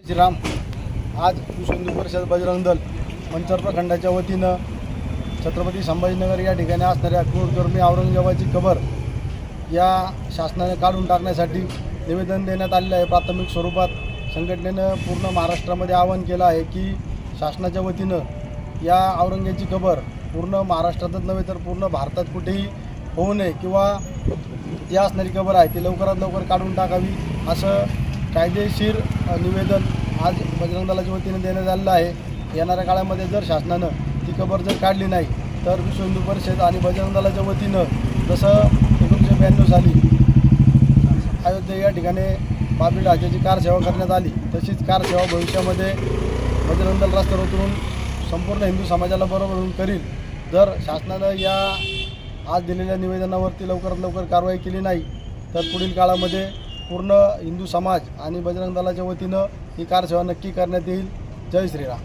श्रीराम। आज विश्व हिंदू परिषद बजरंग दल मंचर प्रखंडाच्या वतीनं छत्रपती संभाजीनगर या ठिकाणी असणाऱ्या क्रूरकर्मी औरंगजेबाची कबर या शासनाने काढून टाकण्यासाठी निवेदन देण्यात आलेले आहे। प्राथमिक स्वरूपात संघटनेनं पूर्ण महाराष्ट्रामध्ये आवाहन केलं आहे की शासनाच्या वतीनं या औरंगजेबाची कबर पूर्ण महाराष्ट्रातच नव्हे तर पूर्ण भारतात कुठेही होऊ नये किंवा ती असणारी कबर आहे ती लवकरात लवकर काढून टाकावी असं कायदेशीर निवेदन आज बजरंग दलाच्या वतीने देण्यात आलेलं आहे। येणाऱ्या काळामध्ये जर शासनानं ती कबर जर काढली नाही तर विश्व हिंदू परिषद आणि बजरंग दलाच्या वतीनं जसं 1992 साली अयोध्या या ठिकाणी बाबरी राजाची कारसेवा करण्यात आली तशीच कारसेवा भविष्यामध्ये बजरंग दल रस्त्यावर उतरून संपूर्ण हिंदू समाजाला बरोबर करील। जर शासनानं या आज दिलेल्या निवेदनावरती लवकरात लवकर कारवाई केली नाही तर पुढील काळामध्ये पूर्ण हिंदू समाज आणि बजरंग दलाच्या वतीनं ही कारसेवा नक्की करण्यात येईल। जय श्रीराम।